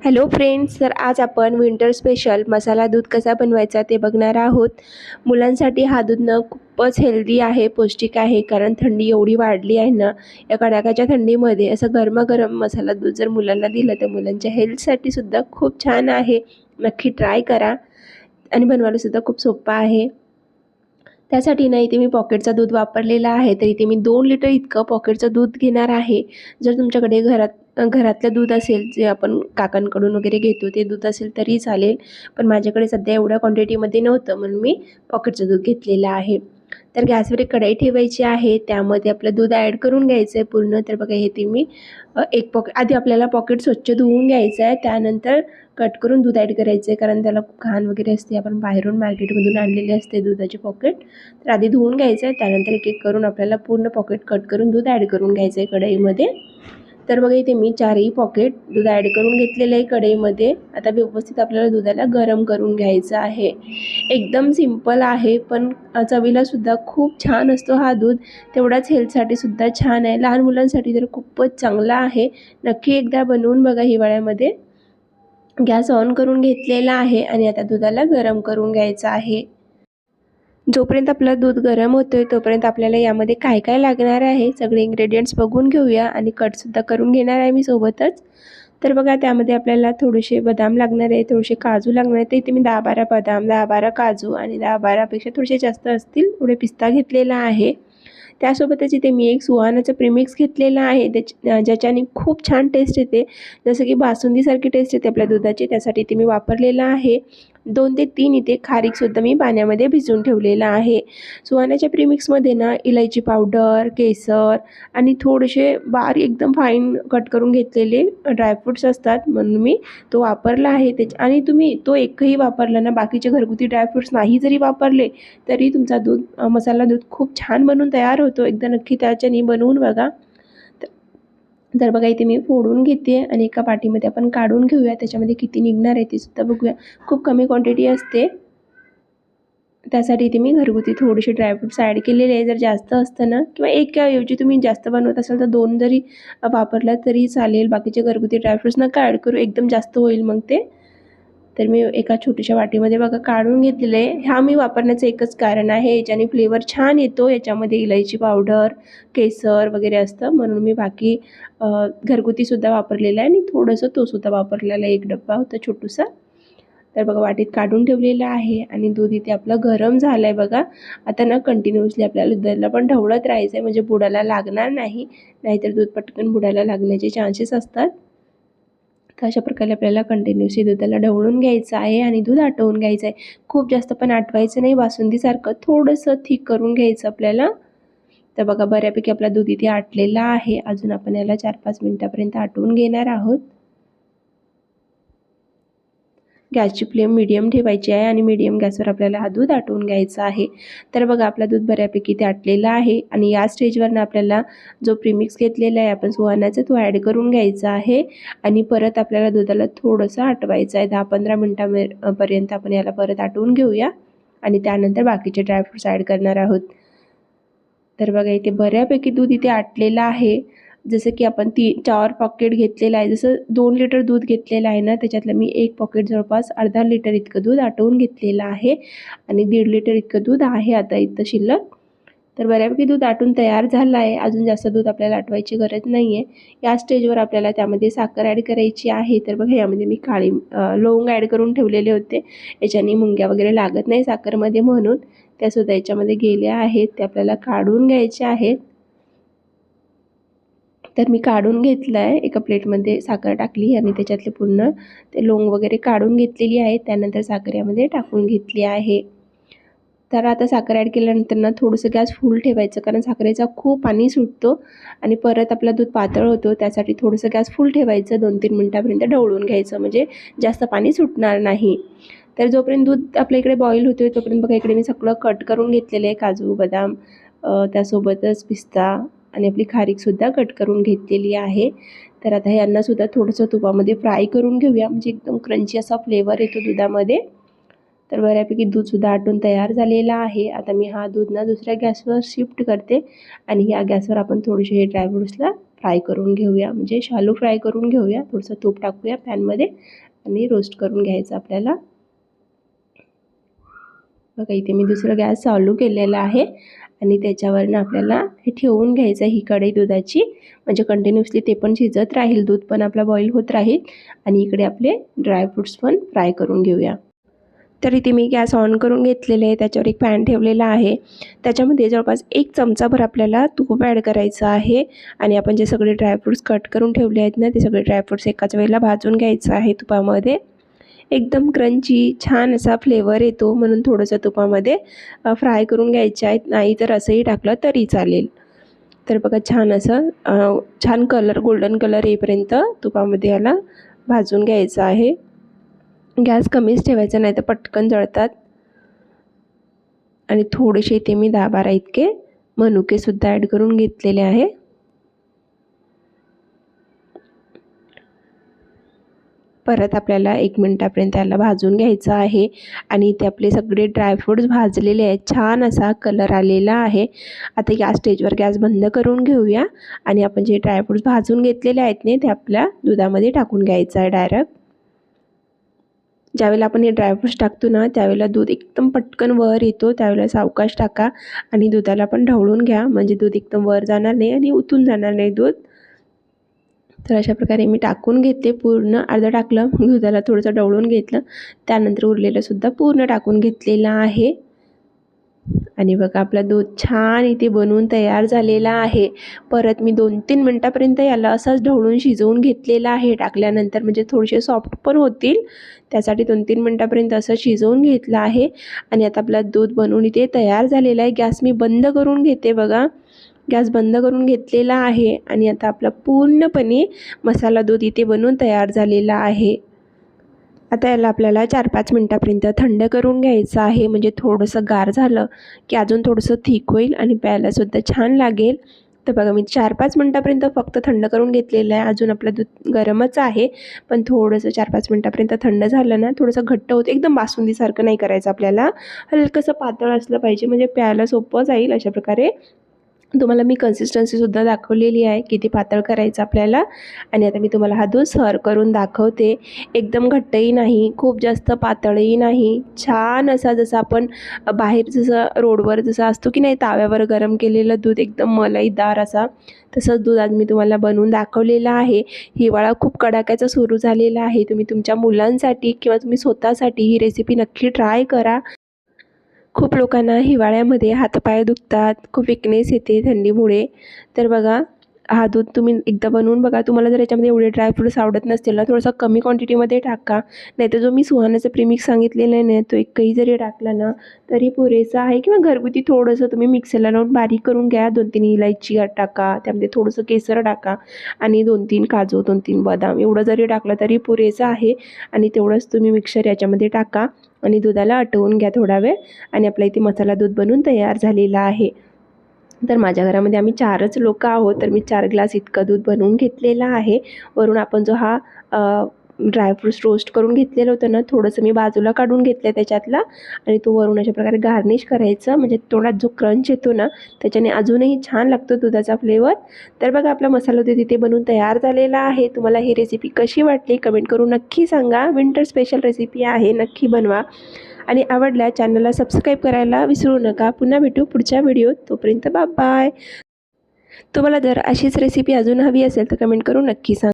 Hello friends, तर आज आपण विंटर स्पेशल मसाला दूध कसा बनवायचा ते बघणार आहोत. मुलांसाठी हा दूध खूपच हेल्दी आहे, पौष्टिक आहे. कारण थंडी एवढी वाढली आहे ना, या कडाक्याच्या थंडीमध्ये असं गरमागरम मसाला दूध जर मुलांना दिलं तर मुलांच्या हेल्थसाठी सुद्धा खूप छान आहे. नक्की ट्राय करा आणि बनवायला सुद्धा खूप सोपं आहे. त्यासाठी ना इथे मी पॉकेटचं दूध वापरलेलं आहे. तर इथे मी 2 लिटर इतकं पॉकेटचं दूध घेणार आहे. जर तुमच्याकडे घरातलं दूध असेल, जे आपण काकांकडून वगैरे घेतो ते दूध असेल तरी चालेल, पण माझ्याकडे सध्या एवढ्या क्वांटिटीमध्ये नव्हतं म्हणून मी पॉकेटचं दूध घेतलेलं आहे. तर गॅसवर एक कढई ठेवायची आहे, त्यामध्ये आपलं दूध ॲड करून घ्यायचं आहे पूर्ण. तर बघा हे ते मी एक आधी आपल्याला पॉकेट स्वच्छ धुवून घ्यायचं आहे, त्यानंतर कट करून दूध ॲड करायचं आहे. कारण त्याला खूप घाण वगैरे असते, आपण बाहेरून मार्केटमधून आणलेले असते दुधाचे पॉकेट. तर आधी धुवून घ्यायचं आहे, त्यानंतर एक एक करून आपल्याला पूर्ण पॉकेट कट करून दूध ॲड करून घ्यायचं आहे कढईमध्ये. तर बघा इथे मी 4ही पॉकेट दूध ॲड करून घेतलेलं आहे कढईमध्ये. आता व्यवस्थित आपल्याला दुधाला गरम करून घ्यायचं आहे. एकदम सिंपल आहे, पण चवीला सुद्धा खूप छान असतो हा दूध. तेवढाच हेल्थसाठी सुद्धा छान आहे. लहान मुलांसाठी तर खूपच चांगला आहे. नक्की एकदा बनवून बघा हिवाळ्यामध्ये. गॅस ऑन करून घेतलेला आहे आणि आता दुधाला गरम करून घ्यायचं आहे. जोपर्यंत आपलं दूध गरम होतोय तोपर्यंत आपल्याला यामध्ये काय काय लागणार आहे सगळे इन्ग्रेडियंट्स बघून घेऊया आणि कटसुद्धा करून घेणार आहे मी सोबतच. तर बघा त्यामध्ये आपल्याला थोडेसे बदाम लागणार आहे, थोडेसे काजू लागणार आहे. तर इथे मी 10-12 बदाम, 10-12 काजू आणि 10-12 पेक्षा थोडेसे जास्त असतील थोडे पिस्ता घेतलेला आहे. त्यासोबतच इथे मी एक सुहानाचं प्रीमिक्स घेतलेलं आहे, ज्याच्याने खूप छान टेस्ट येते. जसं की बासुंदीसारखी टेस्ट येते आपल्या दुधाची, त्यासाठी इथे मी वापरलेलं आहे. 2 ते 3 इथे खारीकसुद्धा मी पाण्यामध्ये भिजवून ठेवलेलं आहे. सुहानाच्या प्रीमिक्समध्ये ना इलायची पावडर, केसर आणि थोडेसे बारीक एकदम फाईन कट करून घेतलेले ड्रायफ्रूट्स असतात, म्हणून मी तो वापरला आहे. आणि तुम्ही तो एकही वापरला ना, बाकीचे घरगुती ड्रायफ्रूट्स नाही जरी वापरले तरी तुमचा मसाला दूध खूप छान बनून तयार होतो. एकदा नक्की त्याच्याने बनवून बघा. तर बघा इथे मी फोडून घेते आणि एका पाटीमध्ये आपण काढून घेऊया. त्याच्यामध्ये किती निघणार आहे ते सुद्धा बघूया. खूप कमी क्वांटिटी असते, त्यासाठी इथे मी घरगुती थोडेसे ड्रायफ्रूट्स ॲड केलेले आहे. जर जास्त असतं ना, किंवा एकाऐवजी तुम्ही जास्त बनवत असाल तर 2 जरी वापरला तरी चालेल. बाकीचे घरगुती ड्रायफ्रूट्स नका ॲड करू, एकदम जास्त होईल मग ते. तर मी एका छोट्याशा वाटीमध्ये बघा काढून घेतलेलं आहे. हा मी वापरण्याचं एकच कारण आहे, याच्याने फ्लेवर छान येतो. याच्यामध्ये इलायची पावडर, केसर वगैरे असतं, म्हणून मी बाकी घरगुतीसुद्धा वापरलेला आहे आणि थोडंसं तोसुद्धा वापरलेला आहे. 1 डब्बा होता छोटूसा. तर बघा वाटीत काढून ठेवलेलं आहे आणि दूध इथे आपलं गरम झालं आहे बघा. आता ना कंटिन्युअसली आपल्याला दुधाला पण ढवळत राहायचं आहे, म्हणजे बुडाला लागणार नाही, नाहीतर दूध पटकन बुडाला लागण्याचे चान्सेस असतात. तर अशा प्रकारे आपल्याला कंटिन्युअसली दुधाला ढवळून घ्यायचं आहे आणि दूध आटवून घ्यायचं आहे. खूप जास्त पण आटवायचं नाही, बासुंदीसारखं थोडंसं थिक करून घ्यायचं आपल्याला. तर बघा बऱ्यापैकी आपला दूध इथे आटलेला आहे. अजून आपण याला 4-5 मिनिटापर्यंत आटवून घेणार आहोत. गॅसची फ्लेम मीडियम ठेवायची आहे आणि मीडियम गॅसवर आपल्याला हा दूध आटवून घ्यायचा आहे. तर बघा आपला दूध बऱ्यापैकी ते आटलेला आहे आणि या स्टेजवरनं आपल्याला जो प्रीमिक्स घेतलेला आहे आपण सुहानाचा, तो ॲड करून घ्यायचा आहे आणि परत आपल्याला दुधाला थोडंसं आटवायचं आहे. 10-15 मिनिटापर्यंत आपण याला परत आटवून घेऊया आणि त्यानंतर बाकीचे ड्रायफ्रूट्स ॲड करणार आहोत. तर बघा इथे बऱ्यापैकी दूध इथे आटलेलं आहे. जसं की आपण 4 पॉकेट घेतलेलं आहे, जसं 2 लिटर दूध घेतलेलं आहे ना, त्याच्यातलं मी 1 पॉकेट जवळपास अर्धा लिटर इतकं दूध आटवून घेतलेलं आहे आणि 1.5 लिटर इतकं दूध आहे आता इथं शिल्लक. तर बऱ्यापैकी दूध आटून तयार झालं आहे. अजून जास्त दूध आपल्याला आटवायची गरज नाही आहे. या स्टेजवर आपल्याला त्यामध्ये साखर ॲड करायची आहे. तर बघा यामध्ये मी काळी लवंग ॲड करून ठेवलेले होते, याच्याने मुंग्या वगैरे लागत नाही साखरमध्ये, म्हणून त्यासुद्धा याच्यामध्ये गेल्या आहेत. ते आपल्याला काढून घ्यायचे आहेत. तर मी काढून घेतलं आहे, एका प्लेटमध्ये साखर टाकली आणि त्याच्यातले पूर्ण ते लोंग वगैरे काढून घेतलेली आहे. त्यानंतर साखर यामध्ये टाकून घेतली आहे. तर आता साखर ॲड केल्यानंतर ना थोडंसं गॅस फुल ठेवायचं, कारण साखरेचा खूप पाणी सुटतो आणि परत आपला दूध पातळ होतो. त्यासाठी थोडंसं गॅस फुल ठेवायचं, 2-3 मिनिटापर्यंत ढवळून घ्यायचं, म्हणजे जास्त पाणी सुटणार नाही. तर जोपर्यंत दूध आपल्या इकडे बॉईल होतोय तोपर्यंत बघा इकडे मी सगळं कट करून घेतलेलं आहे, काजू, बदाम, त्यासोबतच पिस्ता आणि आपली खारीकसुद्धा कट करून घेतलेली आहे. तर आता यांनासुद्धा थोडंसं तुपामध्ये फ्राय करून घेऊया, म्हणजे एकदम क्रंची असा फ्लेवर येतो दुधामध्ये. तर बऱ्यापैकी दूधसुद्धा आटून तयार झालेला आहे. आता मी हा दूध ना दुसऱ्या गॅसवर शिफ्ट करते आणि या गॅसवर आपण थोडेसे हे ड्रायफ्रूट्सला फ्राय करून घेऊया, म्हणजे शालो फ्राय करून घेऊया. थोडंसं तूप टाकूया पॅनमध्ये आणि रोस्ट करून घ्यायचं आपल्याला. बघा इथे मी दुसरं गॅस चालू केलेला आहे आणि त्याच्यावरनं आपल्याला हे ठेवून घ्यायचं ही कढई दुधाची, म्हणजे कंटिन्युअसली ते पण शिजत राहील, दूध पण आपला बॉईल होत राहील आणि इकडे आपले ड्रायफ्रूट्स पण फ्राय करून घेऊया. तर इथे मी गॅस ऑन करून घेतलेले आहे. त्याच्यावर एक पॅन ठेवलेला आहे. त्याच्यामध्ये जवळपास 1 चमचाभर आपल्याला तूप ॲड करायचं आहे आणि आपण जे सगळे ड्रायफ्रूट्स कट करून ठेवले आहेत ना, ते सगळे ड्रायफ्रूट्स एकाच वेळेला भाजून घ्यायचं आहे तुपामध्ये. एकदम क्रंची छान असा फ्लेवर येतो म्हणून थोडंसं तुपामध्ये फ्राय करून घ्यायचे आहेत. नाही तर असंही टाकलं तरी चालेल. तर बघा छान असं छान कलर गोल्डन कलर येईपर्यंत तुपामध्ये याला भाजून घ्यायचं आहे. गॅस कमीच ठेवायचा, नाही तर पटकन जळतात. आणि थोडेसे इथे मी 10-12 इतके मनुकेसुद्धा ॲड करून घेतलेले आहे. परत आपल्याला 1 मिनिटापर्यंत याला भाजून घ्यायचं आहे आणि इथे आपले सगळे ड्रायफ्रूट्स भाजलेले आहेत. छान असा कलर आलेला आहे. आता या स्टेजवर गॅस बंद करून घेऊया आणि आपण जे ड्रायफ्रूट्स भाजून घेतलेले आहेत ना, ते आपल्या दुधामध्ये टाकून घ्यायचं आहे डायरेक्ट. ज्यावेळेला आपण हे ड्रायफ्रूट्स टाकतो ना, त्यावेळेला दूध एकदम पटकन वर येतो. त्यावेळेला सावकाश टाका आणि दुधाला पण ढवळून घ्या, म्हणजे दूध एकदम वर जाणार नाही आणि उतून जाणार नाही दूध. तर अशा प्रकारे मी टाकून घेते. पूर्ण अर्धं टाकलं, मग दुधाला थोडंसं ढवळून घेतलं. त्यानंतर उरलेलंसुद्धा पूर्ण टाकून घेतलेलं आहे. आणि बघा आपलं दूध छान इथे बनवून तयार झालेला आहे. परत मी 2-3 मिनटापर्यंत याला असंच ढवळून शिजवून घेतलेलं आहे. टाकल्यानंतर म्हणजे थोडेसे सॉफ्ट पण होतील, त्यासाठी 2-3 मिनटापर्यंत असं शिजवून घेतलं आहे. आणि आता आपलं दूध बनवून इथे तयार झालेलं आहे. गॅस मी बंद करून घेते. बघा गॅस बंद करून घेतलेला आहे आणि आता आपला पूर्णपणे मसाला दूध इथे बनवून तयार झालेला आहे. आता याला आपल्याला 4-5 मिनटापर्यंत थंड करून घ्यायचं आहे, म्हणजे थोडंसं गार झालं की अजून थोडंसं थिक होईल आणि प्यायलासुद्धा छान लागेल. तर बघा मी 4-5 मिनटापर्यंत फक्त थंड करून घेतलेलं आहे. अजून आपलं दूध गरमच आहे, पण थोडंसं 4-5 मिनटापर्यंत थंड झालं ना, थोडंसं घट्ट होतं. एकदम बासुंदीसारखं नाही करायचं आपल्याला, हलकंसं पातळ असलं पाहिजे, म्हणजे प्यायला सोपं जाईल. अशा प्रकारे तुम्हाला मी कन्सिस्टन्सीसुद्धा दाखवलेली आहे, किती पातळ करायचं आपल्याला. आणि आता मी तुम्हाला हा दूध सर्व करून दाखवते. एकदम घट्टही नाही, खूप जास्त पातळही नाही, छान असा जसं आपण बाहेर जसं रोडवर जसं असतो की नाही, ताव्यावर गरम केलेलं दूध एकदम मलईदार असा, तसंच दूध आज मी तुम्हाला बनवून दाखवलेलं आहे. हिवाळा खूप कडाक्याचा सुरू झालेला आहे. तुम्ही तुमच्या मुलांसाठी किंवा तुम्ही स्वतःसाठी ही रेसिपी नक्की ट्राय करा. खूप लोकांना हिवाळ्यामध्ये हातपाय दुखतात, खूप विकनेस येते थंडीमुळे. तर बघा हा दूध तुम्ही एकदा बनवून बघा. तुम्हाला जर याच्यामध्ये एवढे ड्रायफ्रूट्स आवडत नसतील ना, थोडंसं कमी क्वांटिटीमध्ये टाका. नाहीतर जो मी सुहानाचं प्रीमिक्स सांगितलेलं आहे ना, तो एकही जरी टाकला ना तरी पुरेसा आहे. किंवा घरगुती थोडंसं तुम्ही मिक्सरला लावून बारीक करून घ्या. 2-3 इलायची टाका, त्यामध्ये थोडंसं केसर टाका आणि 2-3 काजू, 2-3 बदाम एवढं जरी टाकलं तरी पुरेसं आहे. आणि तेवढंच तुम्ही मिक्सर याच्यामध्ये टाका आणि दुधाला आटवून घ्या थोडा वेळ. आणि आपला इथे मसाला दूध बनवून तयार झालेला आहे. तर माझ्या घरामध्ये आम्ही 4च लोकं आहोत, तर मी 4 ग्लास इतकं दूध बनवून घेतलेलं आहे. वरून आपण जो हा ड्रायफ्रूट्स रोस्ट करून घेतलेलं होतं ना, थोडंसं मी बाजूला काढून घेतलं त्याच्यातला आणि तो वरून अशा प्रकारे गार्निश करायचं, म्हणजे तोंडात जो क्रंच येतो ना, त्याच्याने अजूनही छान लागतो दुधाचा फ्लेवर. तर बघा आपला मसाला दूध इथे बनवून तयार झालेला आहे. तुम्हाला ही रेसिपी कशी वाटली कमेंट करून नक्की सांगा. विंटर स्पेशल रेसिपी आहे, नक्की बनवा. आणि आवडल्या चॅनलला सबस्क्राईब करायला विसरू नका. पुन्हा भेटू पुढच्या व्हिडिओत. तोपर्यंत बाय. तुम्हाला जर अशीच रेसिपी अजून हवी असेल तर कमेंट करून नक्की सांगा.